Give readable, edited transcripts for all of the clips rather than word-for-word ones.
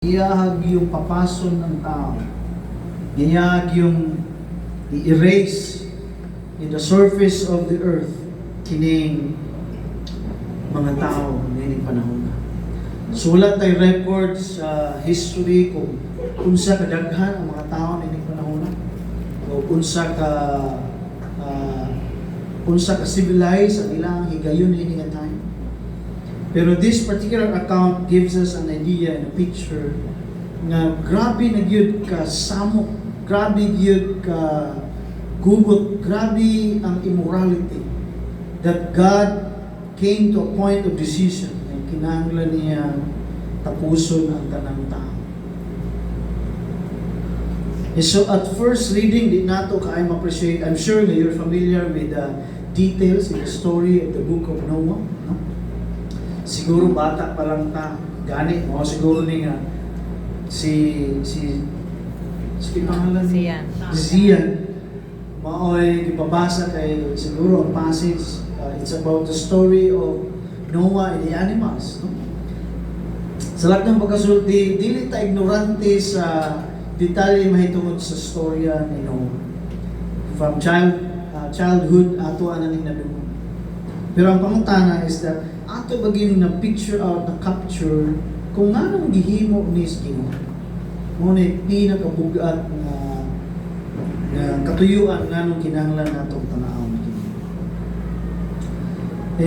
Iyahag yung papason ng tao. Iyahag yung i-erase in the surface of the earth kining mga tao nining panahon. Sulat tay record sa history kung unsa kadaghan ang mga tao nining panahon o unsa ka civilized ang ilang higayon nining time. Pero this particular account gives us an idea and a picture nga grabe na gyud ka samok, grabe gyud ka gugot, grabe ang immorality that God came to a point of decision na kinahanglan niya tapuson ang tanang tao. And so at first reading, di nato kaay ma-appreciate. I'm sure that you're familiar with the details in the story of the book of Noah, no? Siguro bata pa lang ta, gani, o siguro ni nga si pangalan Zian. Zian, maoy gipabasa kay siguro ang passage, it's about the story of Noah and the animals, no? Sa lahat ng pagkasulti, dili ta ignorante sa detalye mahitungod sa storya ni Noah. From childhood ato ananing nadungog. Pero ang pangutana is that ato baging na picture out, na capture kung nganong gihimo ni Ginoo. Mo ni pinakabugat na katuyuan nganong kinahanglan natong tan-awon ni Ginoo.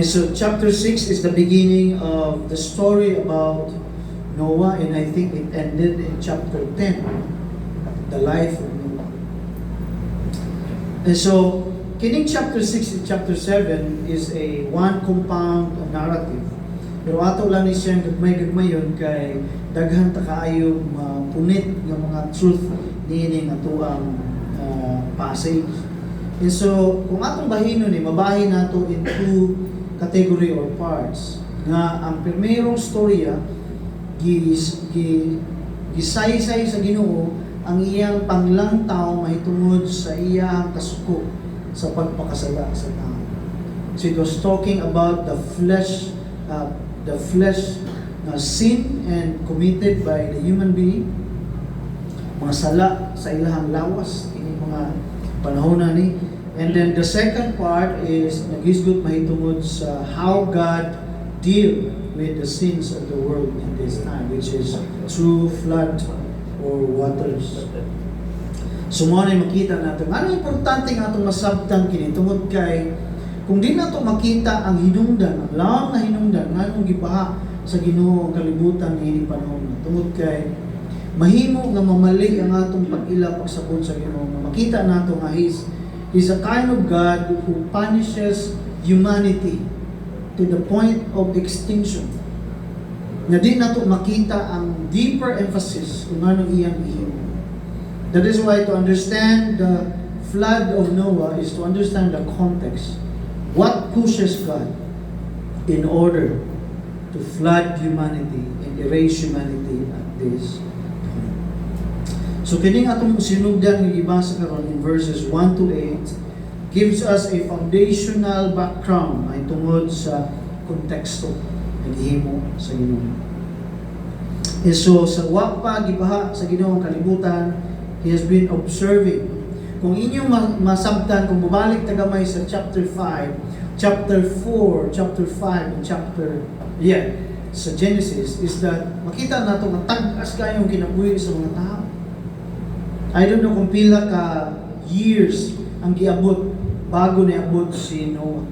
And so chapter 6 is the beginning of the story about Noah, and I think it ended in chapter 10, the life of Noah. And so kining chapter 6 and chapter 7 is a one compound narrative. Pero ato lang ni siya gagmay-gagmayon kay daghan ta kaayo punit ng mga truth niining ato ang passage. And so kung atong bahinon ni mabahin nato in two category or parts. Nga ang primerong storya gisaysay sa Ginoo ang iyang panglangtaw mahitungod sa iyang kasuko sa pagpakasala sa tao. So it was talking about the flesh na sin and committed by the human being, mga sala sa ilahang lawas, ini mga panahon na ni. And then the second part is nagisgot mahitungod sa how God deal with the sins of the world in this time, which is through flood or waters. So mo na makita natin, ano importante nga itong masabtan kini tungod kay kung di nato makita ang hinungdan, ang lawang na hinungdan, nga nung gibaha sa Ginoo ang kalibutan ni panahon na tungod kay mahimo nga mamali ang atong pag-ila pagsabot sa Ginoo. Makita nato nga He's a kind of God who punishes humanity to the point of extinction. Na di nato makita ang deeper emphasis kung anong iyang ihimo. That is why to understand the flood of Noah is to understand the context. What pushes God in order to flood humanity and erase humanity at this time. So kining atong sinugdan nga gibasa karon in verses 1 to 8 gives us a foundational background ay tungod sa konteksto nga gihimo sa Ginoo. And so sa wa pa gibaha sa Ginoo ang kalibutan, He has been observing. Kung inyong masabtan, kung bubalik tagamay sa chapter 5, chapter 4, chapter 5, and sa Genesis, is that makita nato nga tag-as kayong kinabuhi sa mga tao. I don't know kung pila ka years ang giabot bago niabot si Noah.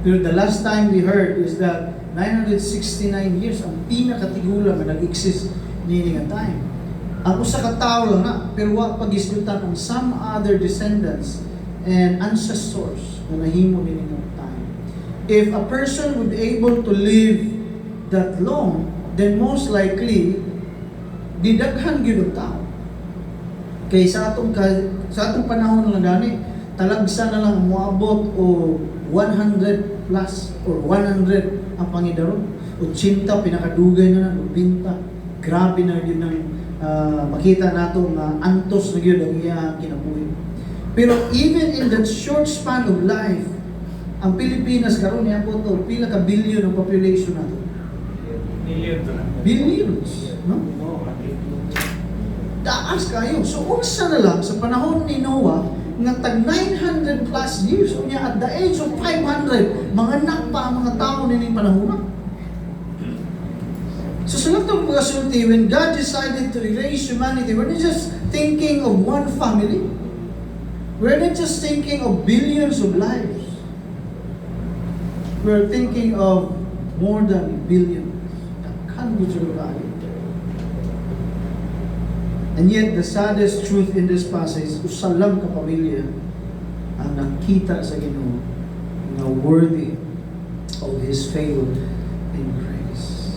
Pero the last time we heard is that 969 years ang pinakatigulang na nag-exist nining time. Ang usa ka tawo lang na, pero wa pagisgutan ang some other descendants and ancestors na nahimo din ng time. If a person would able to live that long, then most likely didaghan gyud ang tao. Kay sa atong panahon lang gani, talagsa na lang moabot o 100 plus or 100 ang pangidaron. 80 pinakadugay na 90. Grabe na yun ang makita nato nga antos na gyud ang iyang kinabuhi. Pero even in that short span of life, ang Pilipinas karon niya po to pila ka billion ang population nato. Billions. Billions, no? Daas kayo. So, unsa na lang sa panahon ni Noah, nga tag 900 plus years, niya at the age of 500, mga anak pa ang mga tao nining panahon. So, sa lahat ng pagkasulti, when God decided to erase humanity, we're not just thinking of one family. We're not just thinking of billions of lives. We're thinking of more than billions. Can we do that? And yet, the saddest truth in this passage, usa lang ka pamilya ang nakita sa Ginoo na worthy of His favor and grace.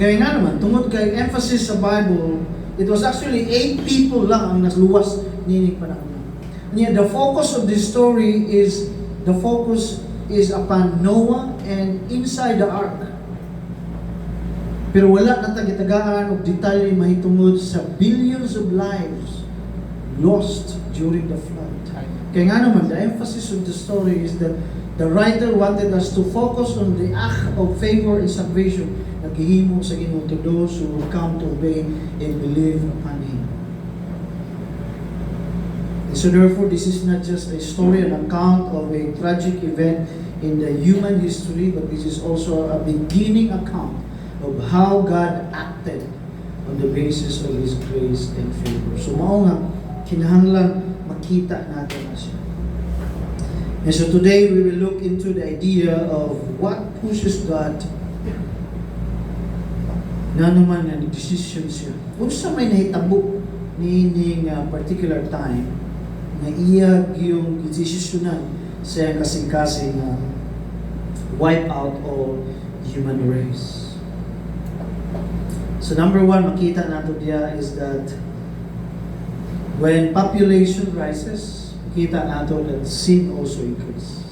Kaya nga naman, tungod kay emphasis sa Bible, it was actually 8 people lang ang nasluwas nining panahon. And yet, the focus of this story is upon Noah and inside the ark. Pero wala na tagitagaan o detalye mahitungod sa billions of lives lost during the flood. Kaya nga naman, the emphasis of the story is that the writer wanted us to focus on the act of favor and salvation na gihimo sa Ginoo to those who will come to obey and believe upon Him. And so therefore, this is not just a story, an account of a tragic event in the human history, but this is also a beginning account of how God acted on the basis of His grace and favor. So mao nga, kinahanglan makita natin na siya. And so today we will look into the idea of what pushes God na naman na decision siya. Kung sa may nahitabo nining particular time na iya yung desisyonan sa kasing-kasing wipe out all human race. So number one, makita nato diya is that when population rises, makita nato that sin also increases.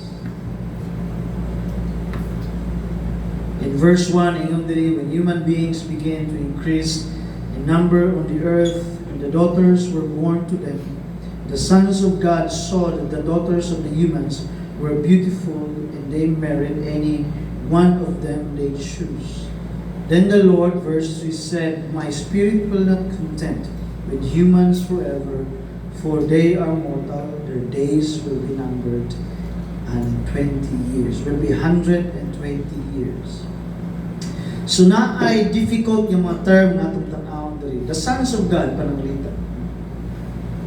In verse 1, ingon diri, when human beings began to increase in number on the earth, and the daughters were born to them, the sons of God saw that the daughters of the humans were beautiful, and they married any one of them they choose. Then the Lord, verse 3, said, my spirit will not content with humans forever, for they are mortal, their days will be numbered, and 20 years. Will be 120 years. So na ay difficult yung mga term na itong tanawang dali. The sons of God, pananglita.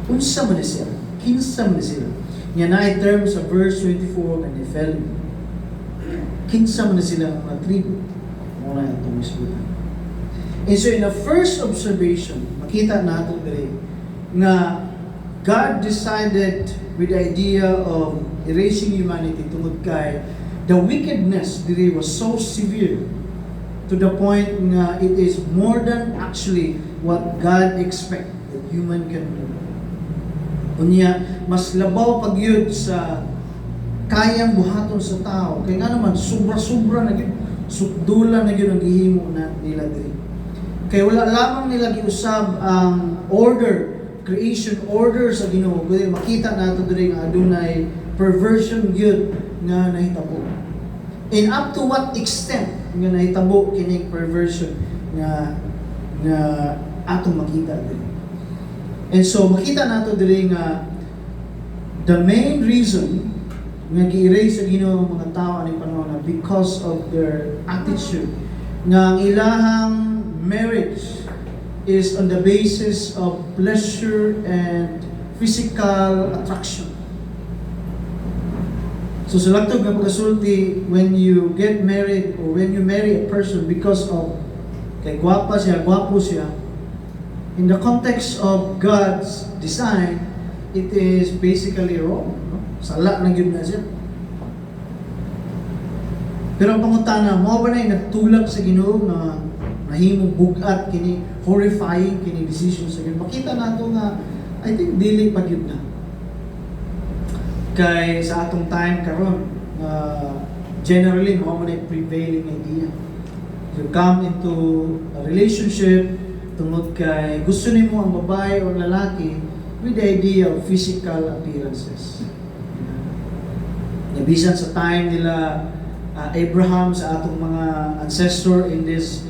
Unsa man siya? Kinsa man sila? Yan na ay term sa verse 24 na Nephilim. Kinsa man sila ang mga tribu? Muna itong misbutan. And so in the first observation, makita natin dali na God decided with the idea of erasing humanity tungod kay the wickedness diri was so severe to the point na it is more than actually what God expect that human can do. Unya, mas labaw pagyud sa kayang buhaton sa tao. Kaya nga naman, sobra-sobra na yun. Sukdula na yun ang gihimo na nila diri. Kaya wala lamang nila giusab ang order, creation order sa Ginoo. Kaya makita nato diri nga adunay perversion gyud nga nahitabo. And up to what extent nga nahitabo kining perversion nga atong makita diri. And so makita nato diri nga the main reason nga gi-erase sa Ginoo mga tao ani panahon na because of their attitude nga ang ilahang marriage is on the basis of pleasure and physical attraction. So sa latog nga pagkasulti, when you get married or when you marry a person because of kay gwapa siya, gwapo siya, in the context of God's design, it is basically wrong. No? Sala na yun na siya. Pero ang pangutana, mo ba na yung nagtulak sa Ginoo na nahimong bugat, kini horrifying, kini decision sa Ginoo. Makita nato nga, I think, dili pag yun na. Kay sa atong time karon, generally, mo ba na yung prevailing idea. You come into a relationship, tungod kay gusto nimo ang babae o lalaki with the idea of physical appearances. Nabisan sa time nila Abraham sa atong mga ancestor in this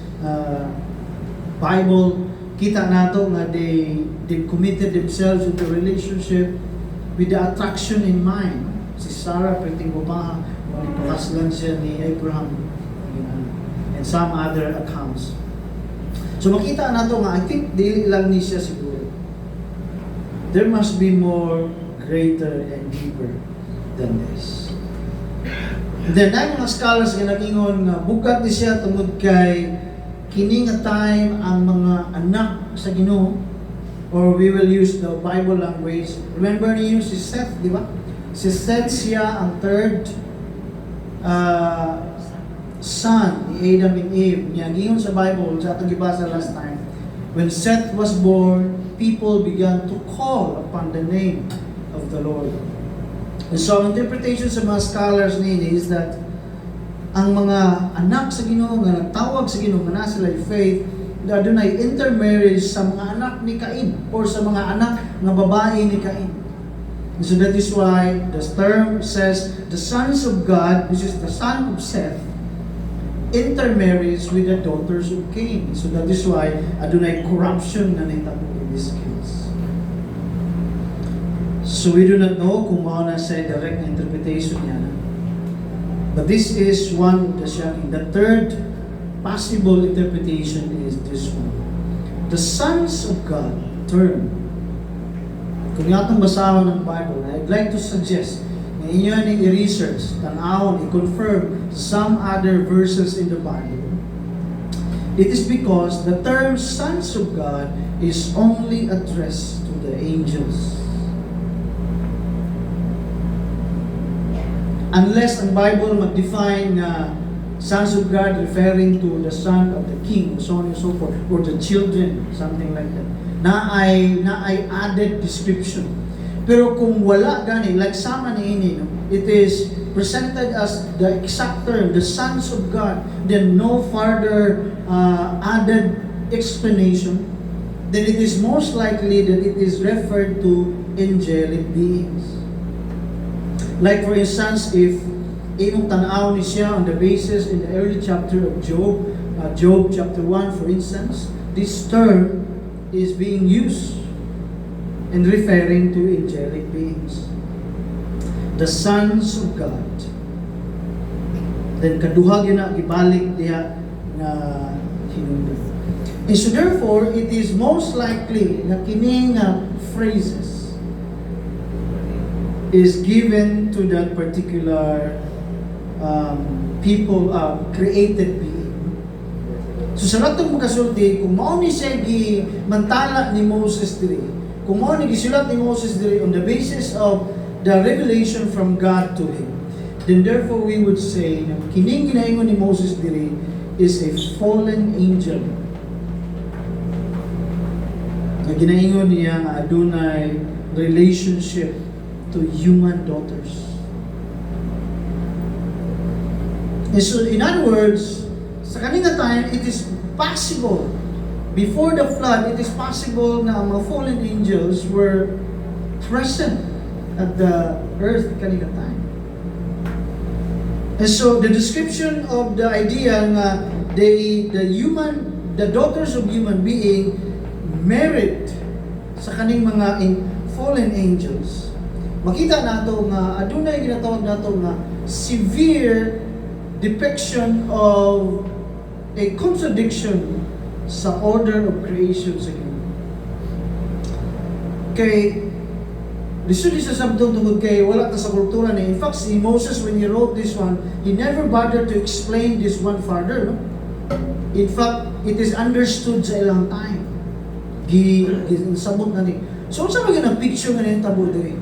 Bible, kita nato nga they committed themselves into relationship with the attraction in mind. Si Sarah, pwedeng babaha, magpakaslan siya ni Abraham, and some other accounts. So makita nato nga, I think dili lang ni siya siguro. There must be more greater and deeper than this. Then ay mga scholars nga nag-ingon nga bugat ni siya tungod kay kini nga time ang mga anak sa Ginoo, or we will use the Bible language. Remember niyo si Seth, di ba? Si Seth siya ang third son ni Adam and Eve. Niya giyon sa Bible sa atong gibasa last time. When Seth was born, people began to call upon the name of the Lord. And so, interpretation sa mga scholars nini is that ang mga anak sa Ginoo nga nagtawag sa Ginoo nga sila faith, adunay intermarriage sa mga anak ni Cain or sa mga anak nga babae ni Cain. And so that is why the term says the sons of God, which is the son of Seth, intermarries with the daughters of Cain. So that is why adunay corruption na nitabo in this case. So we do not know kung mao na sa direct na interpretation niya. But this is one of the shocking. The third possible interpretation is this one. The sons of God term. Kung yatong basahan ng Bible, I'd like to suggest na inyo ni i-research, tanawon, i-confirm some other verses in the Bible. It is because the term sons of God is only addressed to the angels. Unless ang Bible mag-define na sons of God referring to the son of the king, so on and so forth, or the children, something like that. Na ay added description. Pero kung wala gani, like sama ni ini, no? It is presented as the exact term, the sons of God, then no further added explanation, then it is most likely that it is referred to angelic beings. Like for instance, if imong tanaw ni siya on the basis in the early chapter of Job, Job chapter 1 for instance, this term is being used and referring to angelic beings. The sons of God. Then kaduha gyud na gibalik diha na hinungdan. And so therefore, it is most likely na kining phrases is given to that particular people, created being. So sa ratong makasulti, kung mao ni siya mantala ni Moses diri, kung mao ni gisulat ni Moses diri on the basis of the revelation from God to him, then therefore we would say na kining ginaingon ni Moses diri is a fallen angel. Na ginaingon niya nga adunay relationship to human daughters. And so in other words, sa kanina time, it is possible, before the flood, it is possible na ang mga fallen angels were present at the earth kanina time. And so the description of the idea na the daughters of human being married sa kaning mga fallen angels, makita nato nga adunay ginatawag nato nga severe depiction of a contradiction sa order of creation sa Ginoo. Kay lisod sa sabdong tungod kay wala ta sa kultura ni. In fact, si Moses when he wrote this one, he never bothered to explain this one further, no? In fact, it is understood sa ilang time. Sabot na ni. So unsa man ang picture nga ni tabo diri?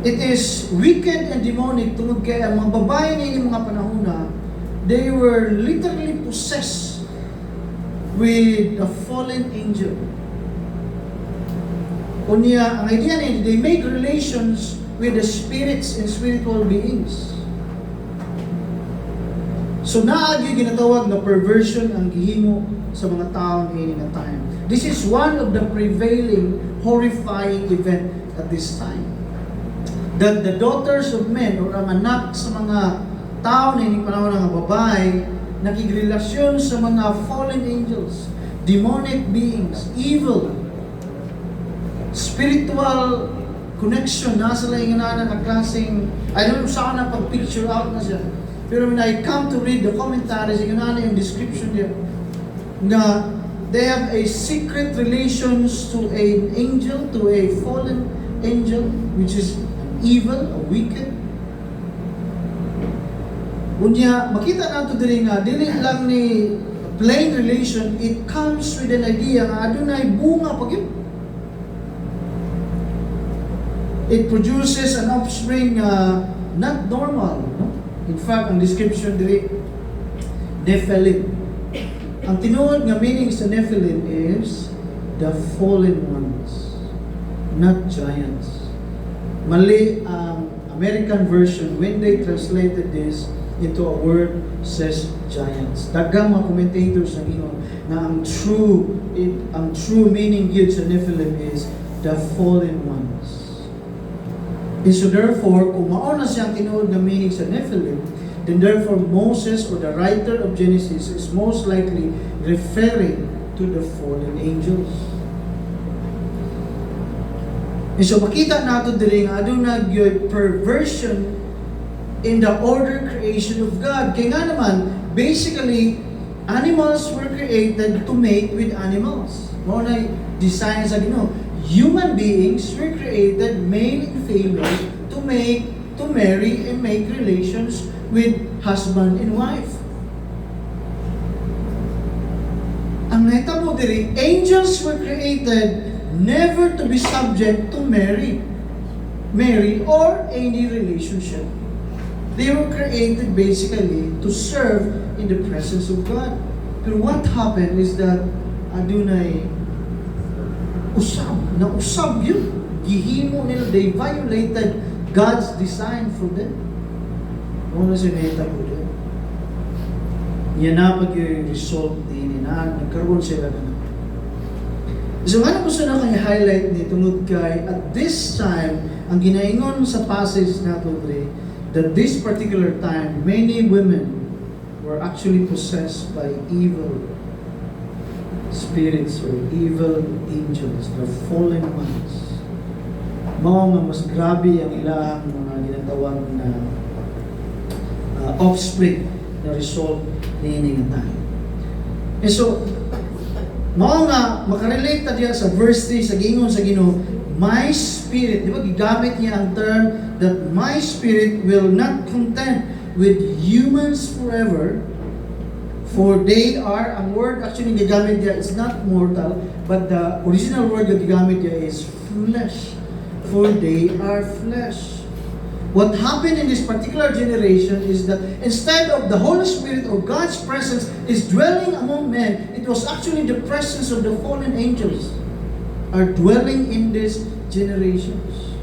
It is wicked and demonic tungod kay ang mga babae ni mga panahon na they were literally possessed with a fallen angel. Unya, ang idea ni they make relations with the spirits and spiritual beings. So naagi ginatawag na perversion ang gihimo sa mga tao ni nga time. This is one of the prevailing horrifying event at this time. That the daughters of men or ang anak sa mga tao na ining panahon ng babae nakigrelasyon sa mga fallen angels, demonic beings, evil, spiritual connection na sila yung klaseng, I don't know saan na pag-picture out na siya. Pero when I come to read the commentaries, yung yung description niya, na they have a secret relations to an angel, to a fallen angel, which is evil, a wicked. Unya, makita nato diri nga, dili lang ni plain relation, it comes with an idea nga adunay bunga pag yun. It produces an offspring not normal. No? In fact, ang description diri, Nephilim. Ang tinuod nga meaning sa Nephilim is the fallen ones, not giants. Mali ang American version, when they translated this into a word, says giants. Daghang mga commentators ang ingon na ang true meaning yun sa Nephilim is the fallen ones. And so therefore, kung mauna siyang tinuod na meaning sa Nephilim, then therefore Moses or the writer of Genesis is most likely referring to the fallen angels. And so makita nato diri nga aduna gyud perversion in the order creation of God. Kaya nga naman, basically, animals were created to mate with animals. Mao na design sa Ginoo. Human beings were created, male and female, to marry and make relations with husband and wife. Ang nahitabo diri, angels were created never to be subject to marry or any relationship. They were created basically to serve in the presence of God. But what happened is that adunay usab yun. Gihimo nila, they violated God's design for them. Ano na sineta po din? Yan na pag yung result din na nagkaroon sila na. So ano gusto na kaya highlight ni tungod kay at this time, ang ginaingon sa passage na ito that this particular time, many women were actually possessed by evil spirits or evil angels, the fallen ones. Mao nga mas grabe ang ilang mga ginatawag na offspring na result niini nga time. And so, mao nga makarelate ta diya sa verse 3 sa gingon sa Ginoo, my spirit, di ba gigamit niya ang term that my spirit will not content with humans forever. For they are, ang word actually gigamit niya is not mortal, but the original word na gigamit niya is flesh. For they are flesh. What happened in this particular generation is that instead of the Holy Spirit or God's presence is dwelling among men, it was actually the presence of the fallen angels are dwelling in these generations.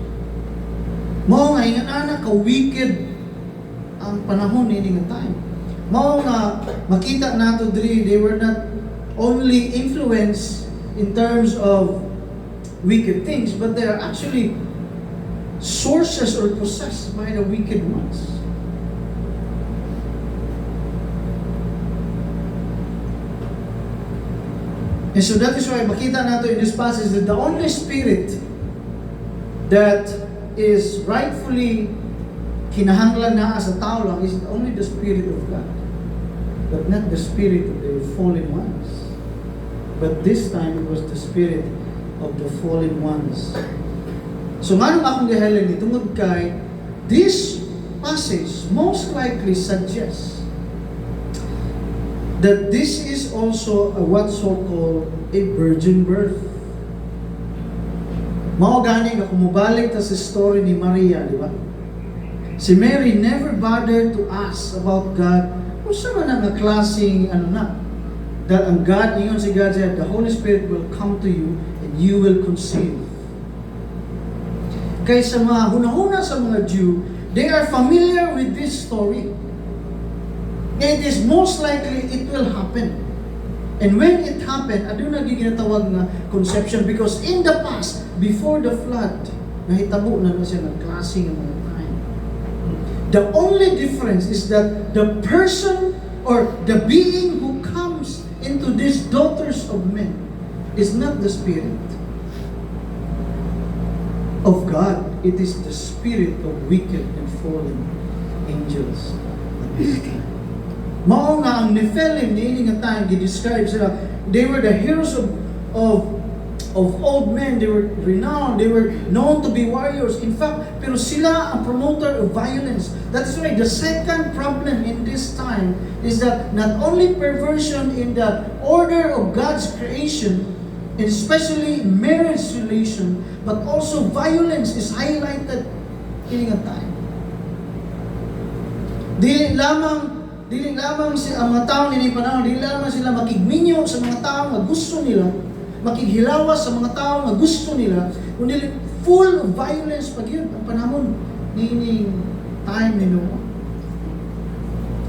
Mao nga ingana ka wicked ang panahon ini nga time. Mao nga makita nato diri, they were not only influenced in terms of wicked things, but they are actually sources or possessed by the wicked ones. And so that is why makita nato in this passage that the only spirit that is rightfully kinahanglan na sa tao lang is only the Spirit of God, but not the spirit of the fallen ones. But this time it was the spirit of the fallen ones. So manong akong gihighlight ni tungod kay this passage most likely suggests that this is also a what so-called a virgin birth. Mao gani nga kumubalik ta sa story ni Maria, di ba? Si Mary never bothered to ask about God. Kung saan man ang klaseng that ang God, ingon si God said, the Holy Spirit will come to you and you will conceive. Kaya sa mga hunahuna sa mga Jew, they are familiar with this story. And it is most likely it will happen. And when it happened, aduna ginatawag na conception because in the past, before the flood, nahitabo na siya ng klase ng mga time. The only difference is that the person or the being who comes into these daughters of men is not the spirit of God. It is the spirit of wicked and fallen angels at this time. Mao nga ang Nephilim niini nga time gi-describe sila. They were the heroes of old men. They were renowned. They were known to be warriors. In fact, pero sila ang promoter of violence. That's why the second problem in this time is that not only perversion in the order of God's creation, and especially marriage relation, but also violence is highlighted in a time. Dili lamang si ang mga tao nini panahon, dili lamang sila makigminyo sa mga tao nga gusto nila, makighilawas sa mga tao nga gusto nila, kundi full of violence pag yun ang panahon nini time ni Noah.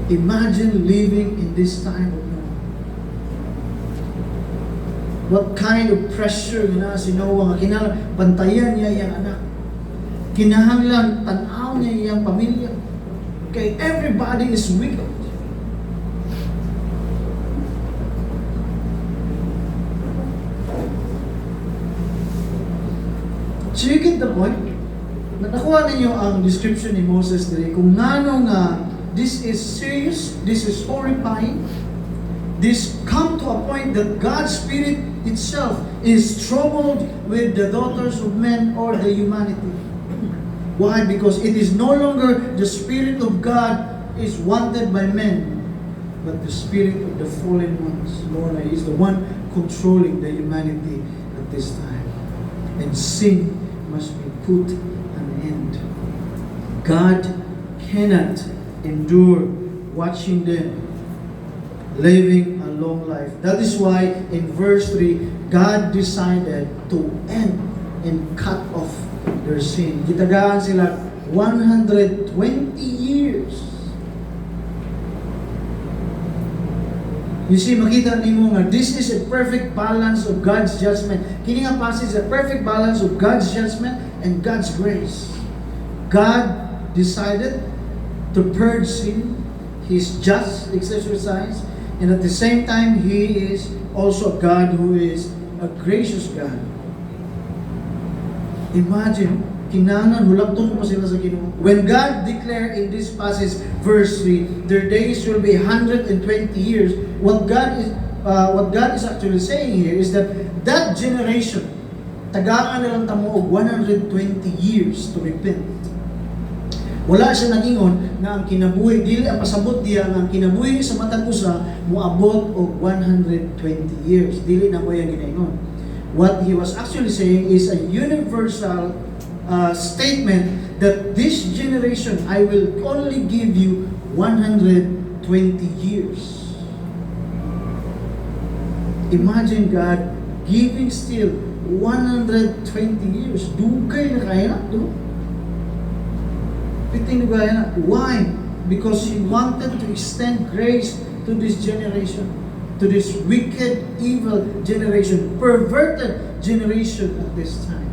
Imagine living in this time of Noah. What kind of pressure na si Noah nga kinahanglan bantayan niya iyang anak. Kinahanglan tan-aw niya iyang pamilya. Okay, everybody is wicked. So you get the point? Nakuha ninyo ang description ni Moses diri kung ngano nga this is serious, this is horrifying. This come to a point that God's Spirit itself is troubled with the daughters of men or the humanity. Why? Because it is no longer the Spirit of God is wanted by men, but the spirit of the fallen ones. Lord is the one controlling the humanity at this time. And sin must be put an end. God cannot endure watching them living a long life. That is why in verse 3, God decided to end and cut off their sin. Gitagaan sila 120 years. You see, makita nimo nga this is a perfect balance of God's judgment. Kini nga passage is a perfect balance of God's judgment and God's grace. God decided to purge sin. He's just exercise. And at the same time, He is also a God who is a gracious God. Imagine, kinahanglan hulagton pa sila sa Ginoo. When God declared in this passage, verse 3, their days will be 120 years. What God is actually saying here is that generation, tagaan nilang tamo og 120 years to repent. Wala siya nagingon nga ang kinabuhi, dili ang pasabot diya nga ang kinabuhi sa matag usa moabot og 120 years. Dili na mo yang ginaingon. What he was actually saying is a universal statement that this generation, I will only give you 120 years. Imagine God giving still 120 years. Dugay na kaya na, do? Piting na kaya na. Why? Because He wanted to extend grace to this generation, to this wicked, evil generation, perverted generation at this time.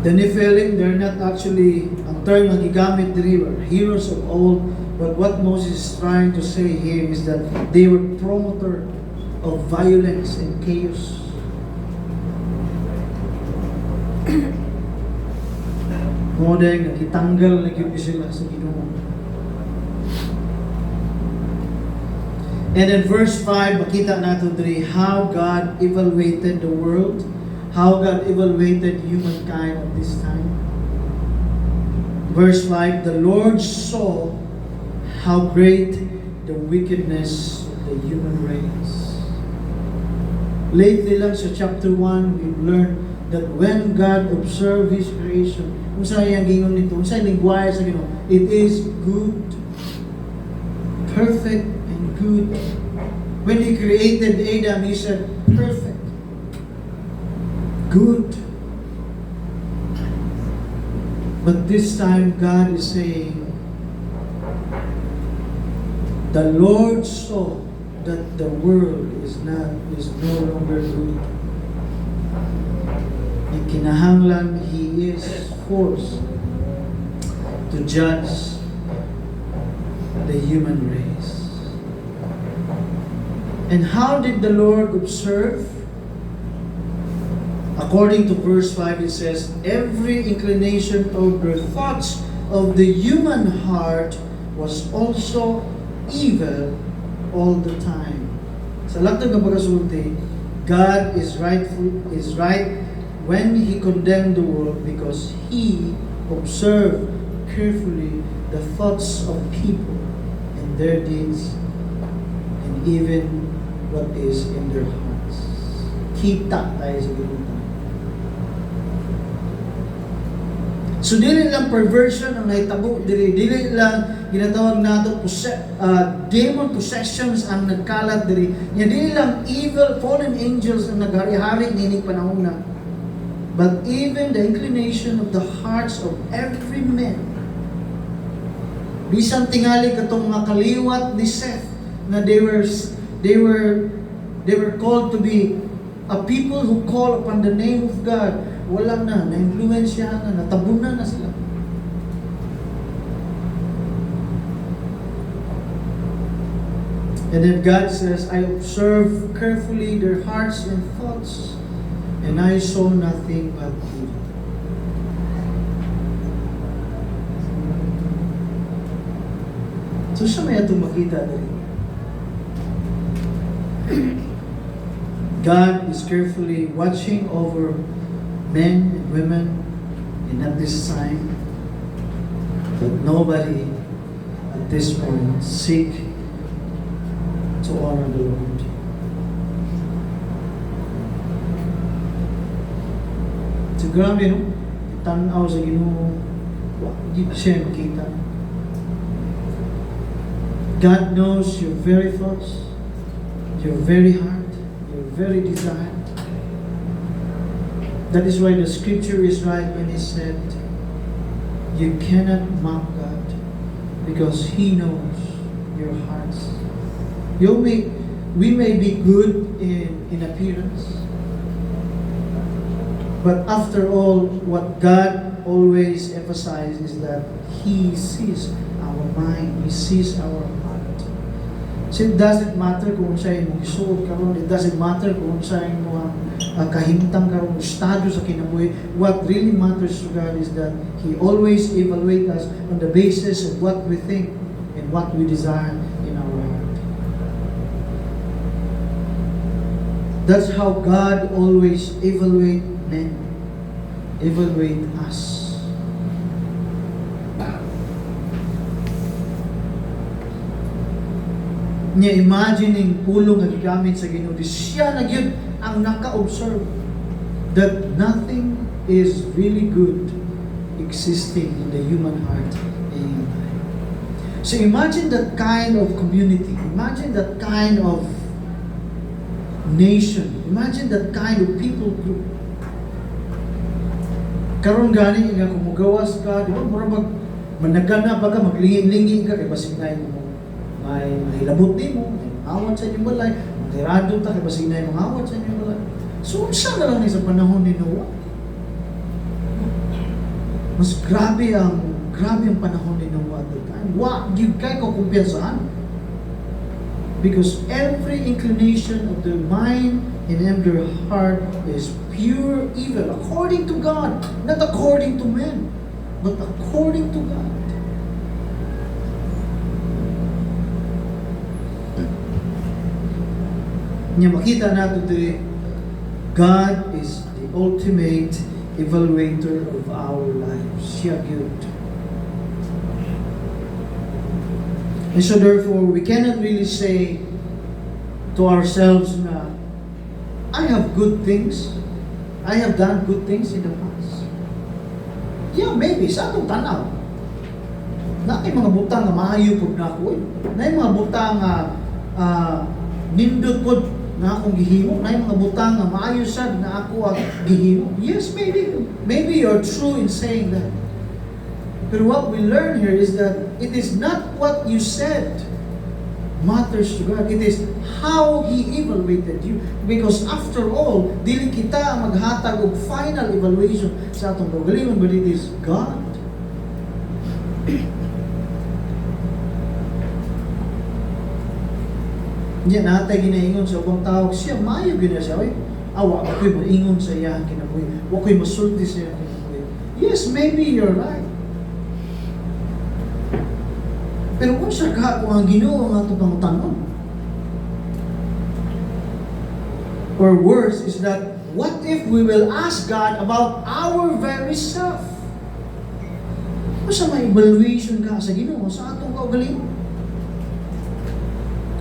The Nephilim, they're not actually, ang term na gigamit diri were heroes of old, but what Moses is trying to say here is that they were promoter of violence and chaos. Modeng, nakitanggal na gyud sila sa Ginoo. And in verse 5, makita nato diri how God evaluated the world, how God evaluated humankind at this time. Verse 5, the Lord saw how great the wickedness of the human race. Lately lang sa chapter 1, we've learned that when God observed His creation, kung saan yung gingon nito, kung saan yung lingwahe sa Ginoo, it is good, perfect, and good. When He created Adam, He said, perfect, good. But this time, God is saying, the Lord saw that the world is no longer good. He kinahanglan He is forced to judge the human race. And how did the Lord observe? According to verse 5, it says, every inclination of the thoughts of the human heart was also evil all the time. Sa lahat ng pagkasulti, God is right when He condemned the world because He observed carefully the thoughts of people and their deeds and even what is in their hearts. Kita tayo sa ginunta. So dili lang perversion ang nahitabo, dili lang ginatawag nato demon possessions ang nagkalat diri. Dili lang evil fallen angels ang naghari-hari nining panahon na. But even the inclination of the hearts of every man. Bisan tingali katong mga kaliwat ni Seth na they were called to be a people who call upon the name of God. Wala na-influensyahan na, natabunan na sila. And then God says, I observed carefully their hearts and thoughts, and I saw nothing but evil. So siya may atong makita dali. God is carefully watching over men and women in at this time, but nobody at this point seek to honor the Lord. So grabe, no? Tanaw sa Ginoo, hindi siya makita. God knows your very thoughts, your very heart, your very desire. That is why the scripture is right when it said, you cannot mock God because He knows your hearts. We may be good in appearance, but after all, what God always emphasizes is that He sees our mind, He sees our heart. So it doesn't matter kung siya yung isuot karon, it doesn't matter kung siya yung kahimtang karon estado sa kinabuhi. What really matters to God is that He always evaluates us on the basis of what we think and what we desire in our heart. That's how God always evaluates men, evaluate us. Niya imagining pulong nga gigamit sa Ginoo, siya na gyud ang naka-observe that nothing is really good existing in the human heart. So imagine that kind of community, imagine that kind of nation, imagine that kind of people group. Karon gani nga kung mugawas ka, di ba, mura managana ba ka, maglingi-lingi ka, kay basig na mo may mahilabot din mo, may awat sa inyong balay, magtirado ta, kay basig na yung awat sa inyong balay. So, siya na lang sa panahon ni Noah. Mas grabe ang panahon ni Noah at the time. Give kay ko kumpiyansahan. Because every inclination of their mind and of their heart is pure evil, according to God, not according to men, but according to God. Niya makita natin today, God is the ultimate evaluator of our lives. Siya good. And so therefore, we cannot really say to ourselves na, I have good things. I have done good things in the past. Yeah, maybe. Sa atong tanaw. Na ay mga butang na maayo po na ako. Na ay mga butang na nindot po na akong gihimo. Na ay mga butang na maayo sad na ako ang gihimo. Yes, maybe. Maybe you're true in saying that. But what we learn here is that it is not what you said, matters to God. It is how He evaluated you. Because after all, dili kita ang maghatag og final evaluation sa atong kaugalingon, but it is God. Diyan natay ginaingon sa ubang tao, siya maayo gina siya, oy. Awa ko'y maingon sa iya kinabuhi. Wa ko'y masulti sa iya kinabuhi. Yes, maybe you're right. Pero kung siya ka, kung ang Ginoo ang ato pang tanon. Or worse is that, what if we will ask God about our very self? Kung sa may evaluation ka sa Ginoo, sa atong kaugalingon?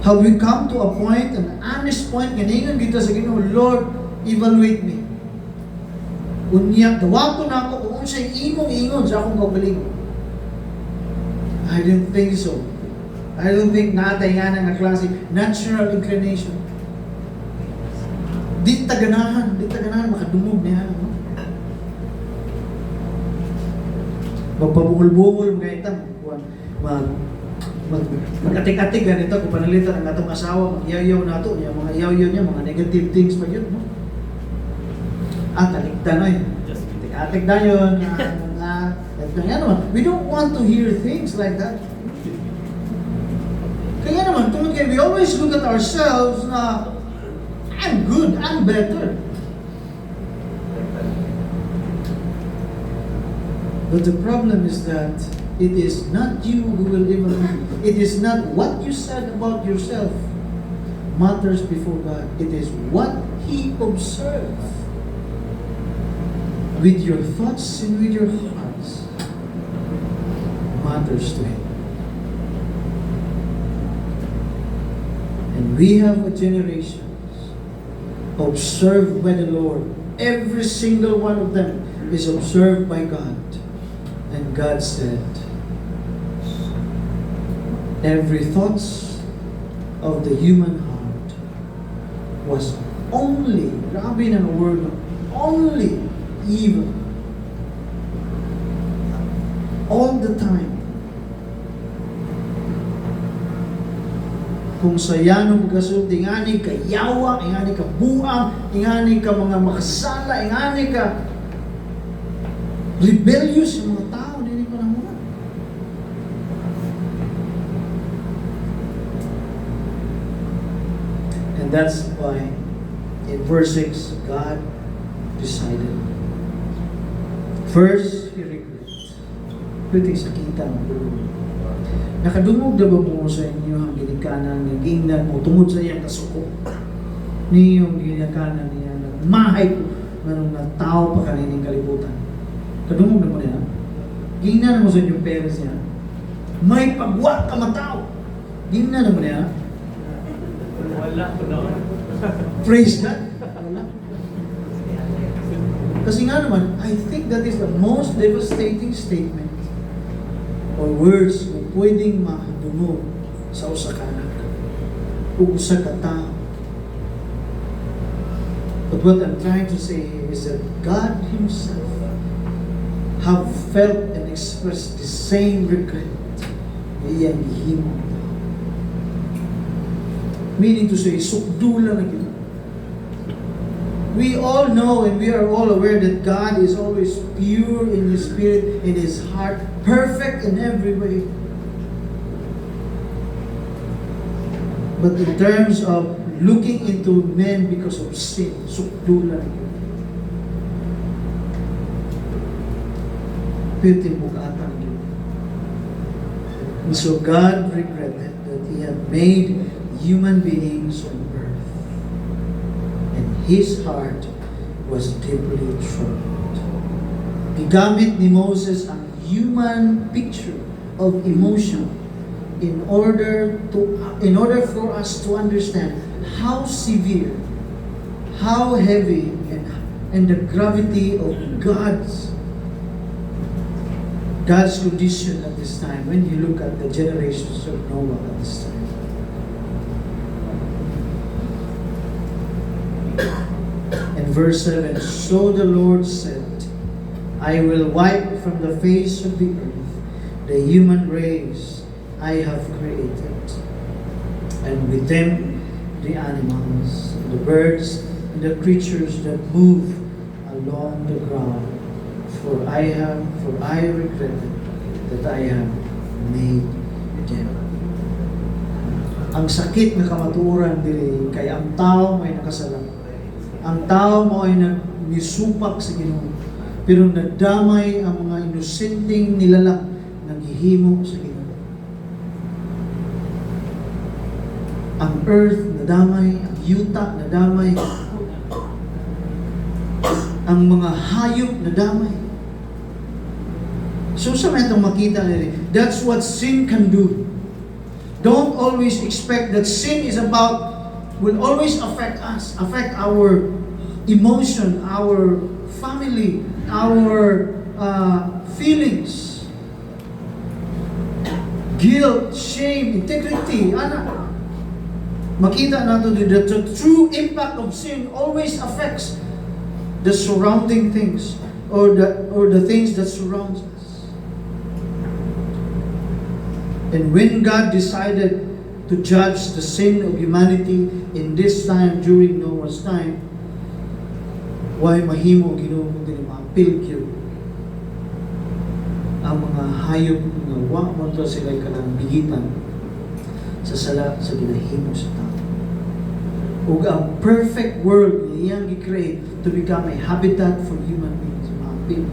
Have we come to a point, an honest point, ganingan kita sa Ginoo, Lord, evaluate me. Unya, dawato na ako kung siya'y imong-ingon sa akong kaugalingon. I don't think so. I don't think natay nga na klase natural inclination. Di taganahan, makadumog niya. No? Magpabungol-bungol mga itang, mag-atik-atik ganito kung panalitan ang atong asawa, mag-iyaw-yaw na ito, yung mga iyaw-yaw niya, mga negative things pa yun, no? Talikta na yun. Atik na yun, kaya naman, we don't want to hear things like that. Kaya naman, we always look at ourselves na, I'm good, I'm better. But the problem is that it is not you who will evaluate. It is not what you said about yourself matters before God. It is what He observes with your thoughts and with your hearts matters to Him. And we have a generation observed by the Lord. Every single one of them is observed by God. And God said, every thoughts of the human heart was only, grabe na word, only evil. All the time. Kung sayanong kasulti, ingani ka yawa, ingani ka buang, ingani ka mga makasala, ingani ka rebellious yung mga tao, hindi pa naman. And that's why in verse 6, God decided. First, He regrets. Pwede sa kita mo. Nakadungog na ba mo sa inyo ang ginikanan ng gingnan mo tungod sa iyang kasuko? Niyong ginikanan niya, mahay ko na tao pa kanining kalibutan. Kadungog na mo niya. Gingnan mo sa inyong parents niya. May pagwa ka matao. Gingnan mo niya. Wala ko na. Praise God. Wala. Kasi nga naman, I think that is the most devastating statement or words na pwedeng mahadungog sa usa ka anak o usa ka tao. But what I'm trying to say here is that God Himself have felt and expressed the same regret na iyang gihimo. Meaning to say, sukdula na kita. We all know and we are all aware that God is always pure in His spirit, in His heart, perfect in every way. But in terms of looking into men because of sin, sukdula na kita. And so God regretted that He had made human beings on earth, and His heart was deeply troubled. Gigamit ni Moses ang human picture of emotion in order for us to understand how severe, how heavy, and the gravity of God's condition at this time when you look at the generations of Noah at this time. In verse 7, so the Lord said, I will wipe from the face of the earth the human race I have created. and with them the animals, the birds, and the creatures that move along the ground. For I regretted that I have made them. Ang sakit na kamatuoran dili kay ang tao may nakasala. Ang tao mo ay nagmisupak sa Ginoo, pero nadamay ang mga inosenteng nilalang naghihimo sa Ginoo. Ang earth nadamay, ang yuta nadamay, ang mga hayop nadamay. So sa mga itong makita nila, that's what sin can do. Don't always expect that sin will always affect us, affect our emotion, our family, our feelings, guilt, shame, integrity. Makita natin that the true impact of sin always affects the surrounding things or the things that surrounds us. And when God decided to judge the sin of humanity in this time, during Noah's time, why mahimo Ginoo kundi ma-appeal ang mga hayop nga wa man to sila kanang bigitan sa sala sa ginahimo sa tao. Ug ang perfect world iyang gi-create to become a habitat for human beings, ma-appeal.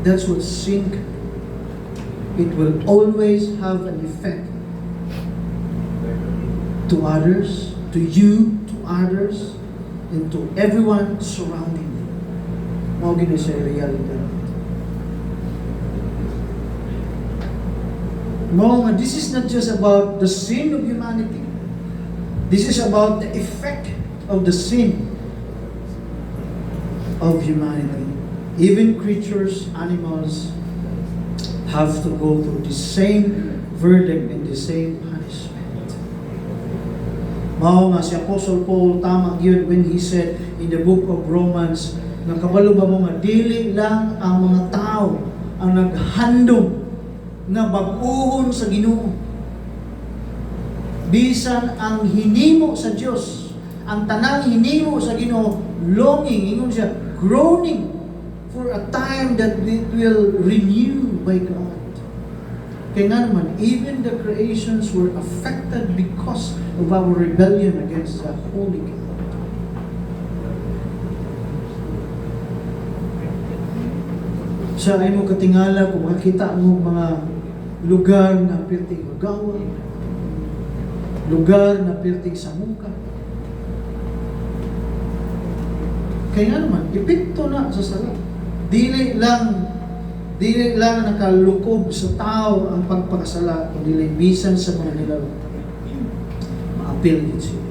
That's what sin can do. It will always have an effect to others, to you, to others, and to everyone surrounding you. Mao gini sa realidad. Mao nga this is not just about the sin of humanity. This is about the effect of the sin of humanity. Even creatures, animals, have to go through the same verdict and the same punishment. Mao nga si Apostle Paul tama gyud when he said in the book of Romans, nakabalo ba mo nga dili lang ang mga tao ang naghandom na bag-uhon sa Ginoo. Bisan ang hinimo sa Dios, ang tanang hinimo sa Ginoo, longing, ingon siya, groaning for a time that it will renew by God. Kaya nga naman, even the creations were affected because of our rebellion against the Holy God. Sa ay mo katingala, kung makita mo mga lugar na pirting magawa, lugar na pirting samuka. Kaya nga naman, epekto na sa sala. Dili lang nakalukob sa tao ang pagpakasala, kundi bisan sa mga nilalang. Ma-appeal din siya.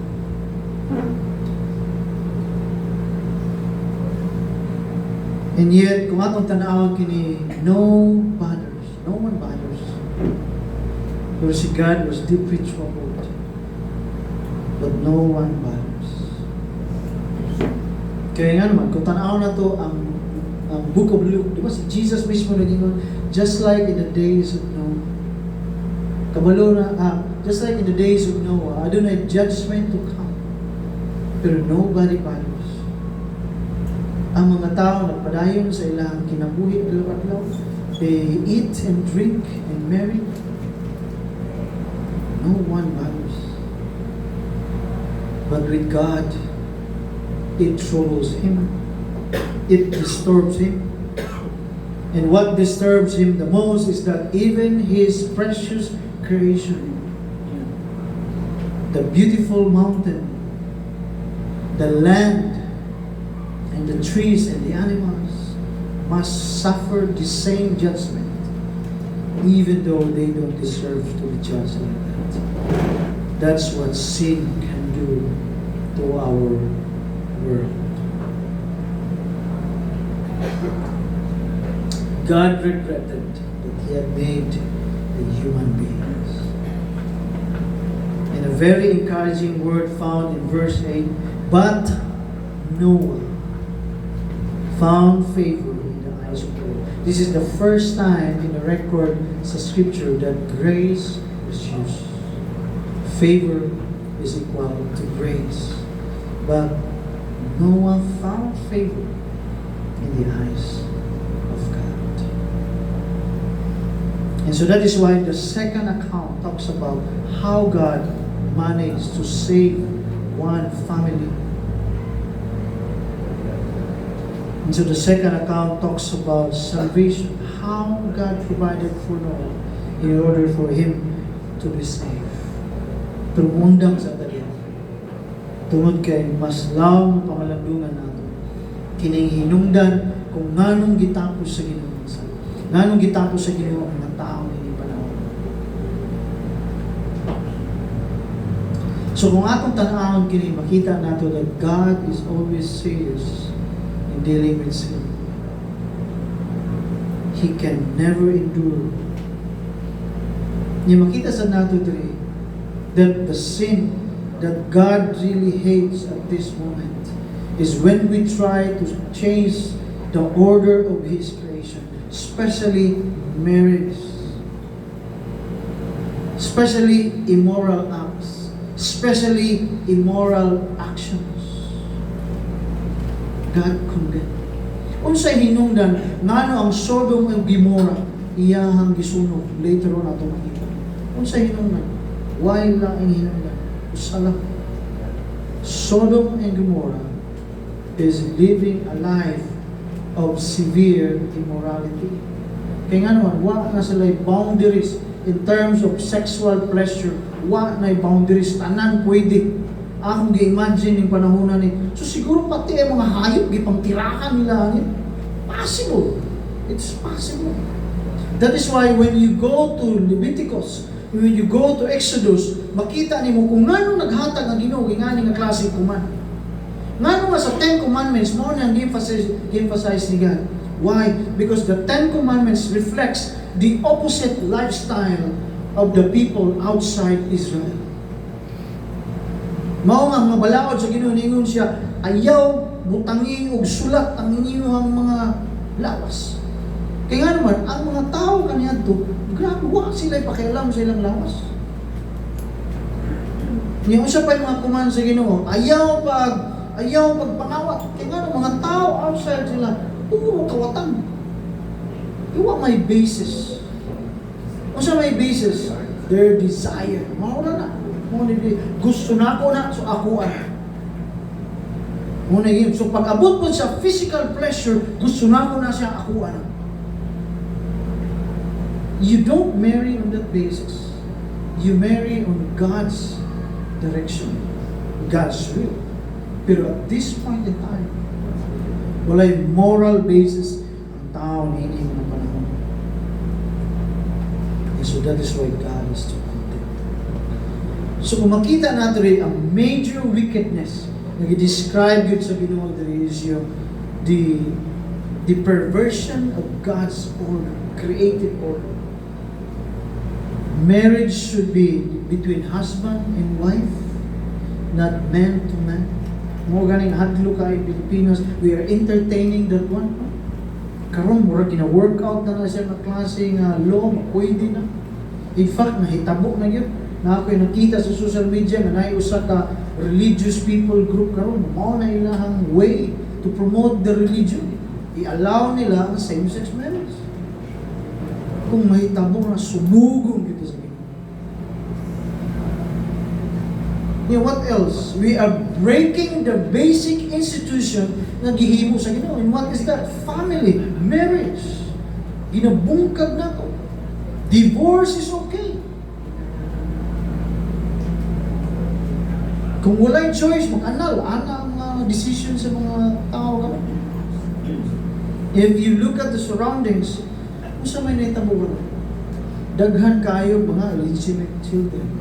And yet, kung atong tanawag kini, no one bothers. Pero si God was deeply troubled, but no one bothers. Kaya nga naman, kung tanaw na to ang Book of Luke, di ba si Jesus mismo naging just like in the days of Noah. Kabalo na, just like in the days of Noah, I don't know judgment to come. Pero nobody bothers. Ang mga tao nagpadayon sa ilang kinabuhi adlaw-adlaw, they eat and drink and marry. No one bothers. But with God, it troubles Him. It disturbs Him. And what disturbs Him the most is that even His precious creation, the beautiful mountain, the land, and the trees and the animals must suffer the same judgment, even though they don't deserve to be judged like that. That's what sin can do to our world. God regretted that He had made the human beings. And a very encouraging word found in verse 8, but Noah found favor in the eyes of God. This is the first time in the record sa scripture that grace was used. favor is equal to grace. But Noah found favor in the eyes of God. And so that is why the second account talks about how God managed to save one family. And so the second account talks about salvation, how God provided for Noah in order for him to be saved. Pero mundang sa dali. Tungod kay mas law ng pamalandungan nato. Kining hinungdan kung nganong gitapos sa Ginoo. Nganong gitapos sa Ginoo ang mga tao ini panahon. So kung atong tan-awon kini, makita nato that God is always serious in dealing with sin. He can never endure. Ni makita sa nato diri that the sin that God really hates at this moment is when we try to change the order of His creation, especially marriage, especially immoral acts, especially immoral actions. God condemns. Unsay hinungdan ngano ang Sodom and Gomorrah iyahang gisunog later on ato makita. Unsay hinungdan? Why lang ang hinungdan? Usala. Sodom and Gomorrah is living a life of severe immorality. Kaya nga naman, wa na sila boundaries in terms of sexual pleasure. Wa na boundaries, tanan pwede. Akong gi-imagine yung panahonan ni. So siguro pati ang mga hayop, gipangtirakan nila. Possible. It's possible. That is why when you go to Leviticus, when you go to Exodus, makita nimo kung ngano naghatag ang Ginoo ingani nga klase command. Ngano nga sa 10 Commandments mo nang emphasize ni God. Why? Because the 10 Commandments reflects the opposite lifestyle of the people outside Israel. Mao nga mabalaod sa Ginoo ningon siya, ayaw butangi og sulat ang inyong mga lawas. Kaya nga naman, ang mga tao kaniadto, grabe, wa sila pakialam sa ilang lawas. Yung isa pa yung mga kuman sa Ginoo, ayaw pagpangawat. Kaya nga mga tao outside sila, puro kawatan. Iwa may basis. Unsa may basis? Their desire. Maura na. Gusto na ako na, so ako na. So pag abot po sa physical pleasure, gusto na ako na siya, ako na. You don't marry on that basis. You marry on God's direction, God's will. Pero at this point in time, walay moral basis ang tao niini ng panahon. And so that is why God is to condemn. So kung makita natin rin ang major wickedness na i-describe yun sa Ginoo is yung the perversion of God's order, created order. Marriage should be between husband and wife, not man to man. Mo ganing hadlo kay Pilipinas, we are entertaining that one. Karon mura gina-workout na siya na klase nga law, pwede na. In fact, nahitabo na yun. Na ako'y nakita sa social media na naiusa ka religious people group karon, mao na ilahang way to promote the religion. I-allow nila ang same-sex marriage. Kung mahitabo na sumugong dito sa Ginoo. What else? We are breaking the basic institution na gihimo sa Ginoo. And what is that? Family, marriage. Ginabungkag na to. Divorce is okay. Kung wala'y choice, mag-anal. Ana ang decision sa mga tao. If you look at the surroundings, sa may naitabo ba? Daghan kayo mga illegitimate children.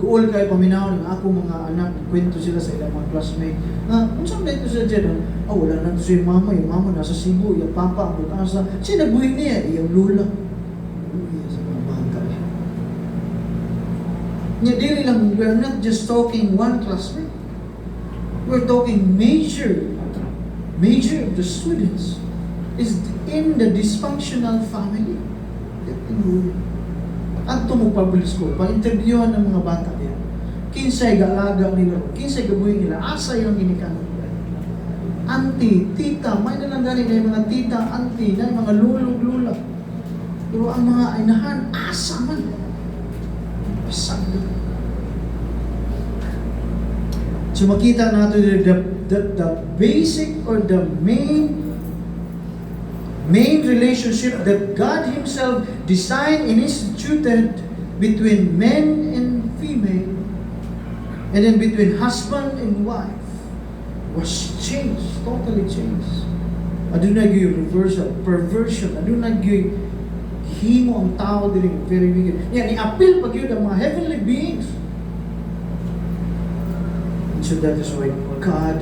Kuol kayo paminaw ng ako mga anak, kwento sila sa ilang mga classmate. Kung may ito sa dyan, wala na ito sa yung mama nasa Cebu, yung papa, ang butasa. Siya nagbuhin niya, yung lula. Sa mga bata. Dili lang, we're not just talking one classmate. We're talking major of the students is in the dysfunctional family. Adto mo public school, pa-interviewan ng mga bata niya. Kinsay galaga nila, kinsay gabuhin nila, asa yung ginikanan. Auntie, tita, may nalang gani na yung mga tita, auntie, na yung mga lulog, lula. Pero ang mga inahan, asa man. Pasagdo. So makita natin the basic or the main relationship that God Himself designed and instituted between men and female, and then between husband and wife, was changed, totally changed. Aduna gyud reversal, perversion, aduna gyud himo ang tao diri very wicked. Yan i-appeal pag yun ang mga heavenly beings. And so that is why God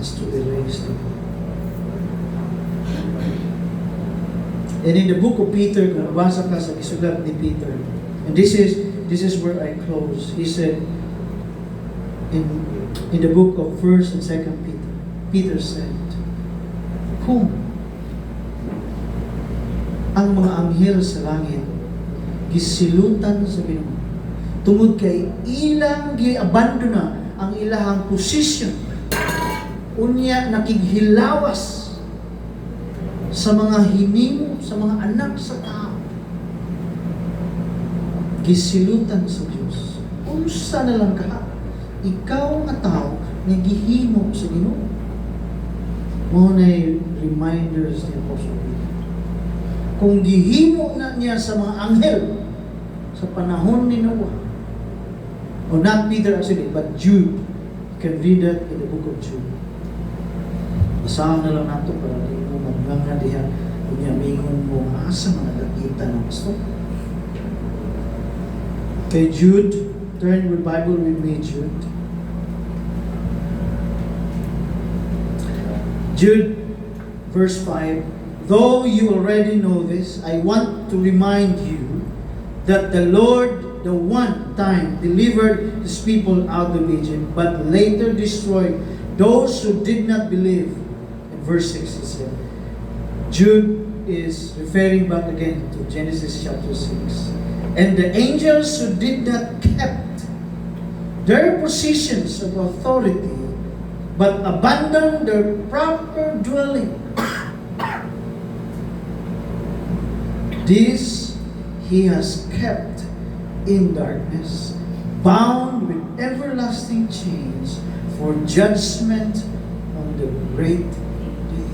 has to erase them. And in the book of Peter, kung nabasa ka sa isulat ni Peter, and this is where I close. He said in the book of 1st and 2nd Peter, Peter said, kung ang mga anghel sa langit gisilutan sa Ginoo tungod kay ilang giabandona ang ilahang posisyon, unya nakighilawas sa mga hinimo, sa mga anak sa tao, gisilutan sa Diyos. Unsa na lang ka, ikaw nga tao nga gihimo sa Ginoo. Mo na reminders ni Apostle Peter. Kung gihimo na niya sa mga anghel sa panahon ni Noah, or not Peter actually, but Jude, you can read that in the book of Jude. Basahan na lang nato para di mo magmanga diha kunya mingon mo asa man nakita ng gusto. Okay, Jude, turn your Bible with me, Jude. Jude, verse 5. Though you already know this, I want to remind you that the Lord, the one time, delivered His people out of Egypt, but later destroyed those who did not believe. In verse 6 it said, Jude is referring back again to Genesis chapter 6. And the angels who did not kept their positions of authority, but abandoned their proper dwelling, this He has kept in darkness, bound with everlasting chains for judgment on the great day.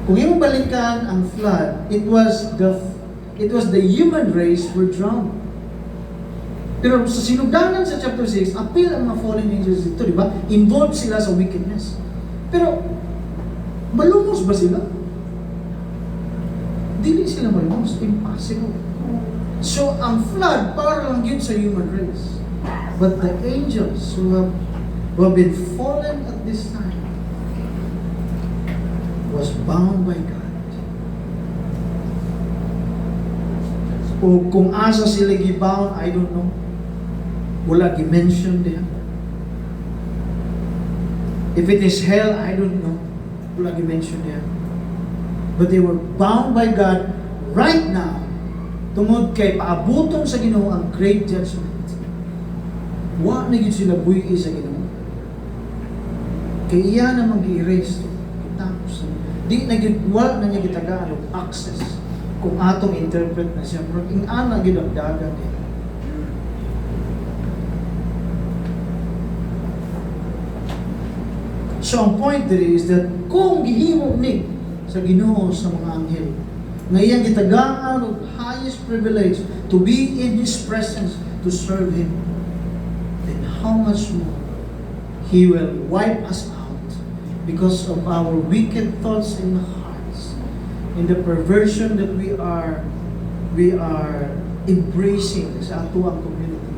Kung iyong balikan ang flood, it was the human race were drowned. Pero sa sinugdanan sa chapter 6, appeal ang mga fallen angels dito, di ba? Involved sila sa wickedness. Pero, malumos ba sila? Dili sila malumos. Impossible. So, ang flood, para lang yun sa human race. But the angels who have been fallen at this time was bound by God. O kung asa sila gibound, I don't know. Wala gi-mention diha. If it is hell, I don't know. Wala gi-mention diha. But they were bound by God right now tungod kay paabuton sa Ginoo ang great judgment. Wa na gyud sila buhi sa Ginoo. Kay iya na mag-erase. Tapos di na gyud wala na niya gitagaan og access kung atong interpret na siya. Pero ing-ana gyud ang dagat niya. So ang point there is that kung gihimo ni sa Ginoo sa mga anghel na iyang gitagaan og highest privilege to be in His presence to serve Him, then how much more He will wipe us out because of our wicked thoughts in the hearts, in the perversion that we are embracing sa atuang community.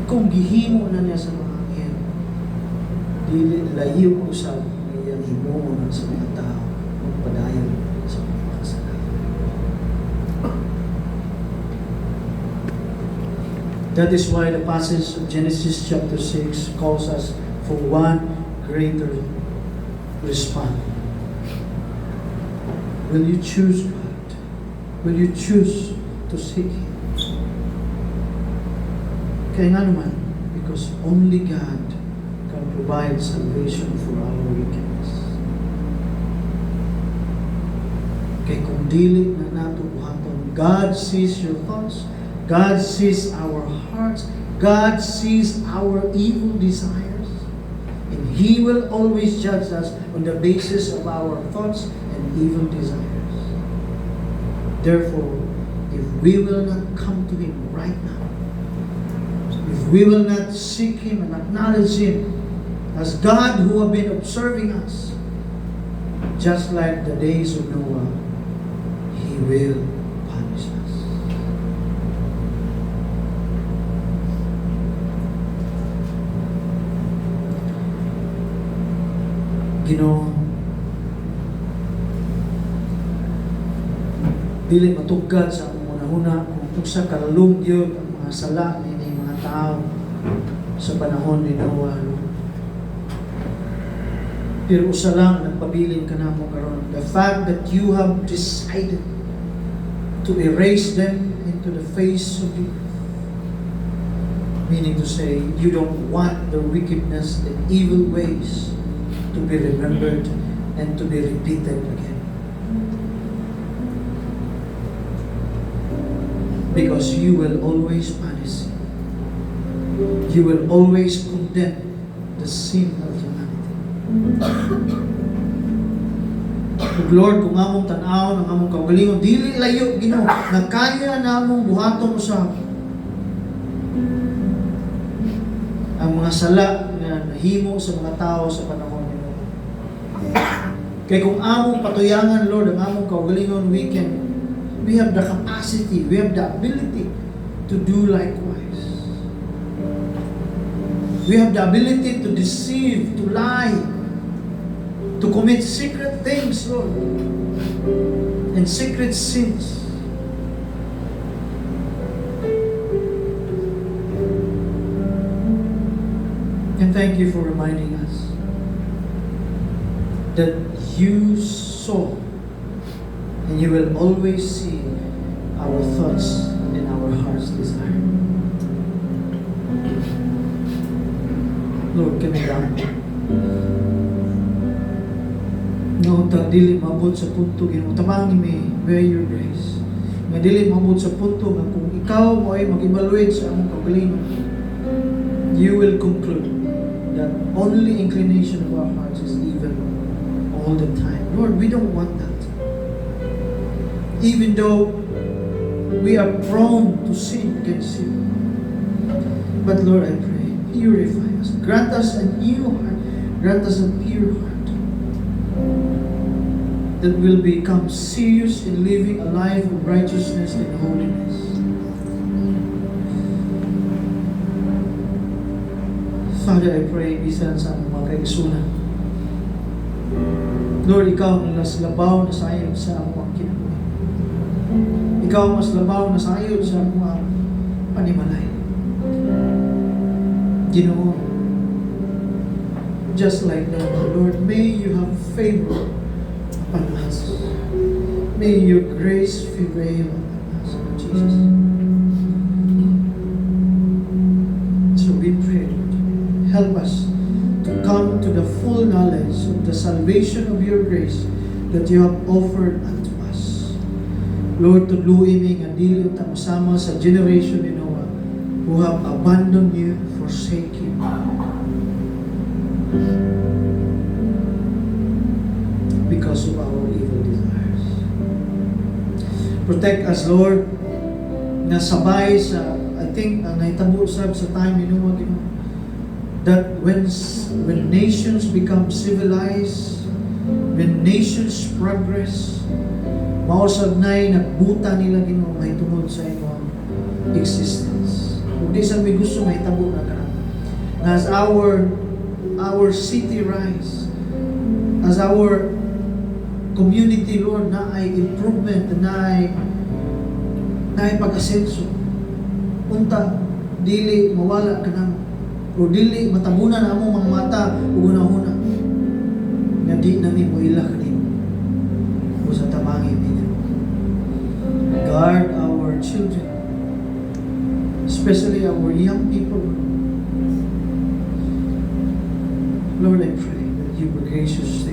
Kung gihimo na niya sa mga anghel, dili layo ko sa iyang himuon sa mga tao magpadayon sa mga kasalanan. That is why the passage of Genesis chapter 6 calls us for one greater response. Will you choose God? Will you choose to seek Him? Kaya nga naman, because only God can provide salvation for our wickedness. Kaya kung dili na nato buhaton, God sees your thoughts, God sees our hearts, God sees our evil desires, and He will always judge us on the basis of our thoughts and evil desires. Therefore, if we will not come to Him right now, if we will not seek Him and acknowledge Him as God who have been observing us, just like the days of Noah, He will punish us. Ginoo, dili matugad sa among hunahuna kung usa kalalong gyud ang mga sala ni mga tao sa panahon ni Noah. Pero usa lang nagpabilin kanamo karon, the fact that you have decided to erase them into the face of the earth. Meaning to say, you don't want their wickedness and evil ways to be remembered and to be repeated again. Because you will always punish. You will always condemn the sin of humanity. Lord, kung among tanaw ng among kaugalingon, dili layo, Ginoo, nagkaya na among buhaton sa ang mga sala na nahimo sa mga tao sa panahon ni Noah. Kaya kung among patuyangan, Lord, ang among kaugalingon, we have the capacity, we have the ability to do likewise. We have the ability to deceive, to lie, to commit secret things, Lord, and secret sins. And thank you for reminding us that you saw and you will always see our thoughts and our heart's desire. Lord, kami lang. No, dili mabot sa punto, Ginoo, tabangi mi by your grace. Nga dili mabot sa punto nga kung ikaw mo ay mag-evaluate sa among kaugalingon, you will conclude that only inclination of our hearts is evil all the time. Lord, we don't want that. Even though we are prone to sin against you. But Lord, I pray, purify us. Grant us a new heart. Grant us a pure heart that will become serious in living a life of righteousness and holiness. Father, I pray, bisan sa mga kaigsunan. Lord, Ikaw ang labaw na sayod sa among kinabuhi. Ikaw ang mas labaw na sayod sa among panimalay. Ginoo, just like Noah, Lord, may you have favor upon us. May your grace prevail upon us, Lord Jesus. So we pray, Lord, help us to come to the full knowledge of the salvation of your grace that you have offered unto us. Lord, tuluy mi nga dili ta masama sa generation ni Noah who have abandoned you, forsake you. Because of our evil desires. Protect us, Lord, na sabay sa, I think, ang naitabo sab sa time ni Noah, Ginoo, that when nations become civilized, when nations progress, mausab na'y nagbuta nila, Ginoo, mahitungod sa inyong existence. Kung di sa may gusto, mahitabo na ka. As our city rise, as our community, Lord, na ay improvement, na ay pag-asenso, unta, dili mawala ka na, o dili matabunan na among mga mata, uguna-una, na di namin mo ila kanimo. ko sa tamangin ninyo. Guard our children, especially our young people. Lord, I pray that you be gracious to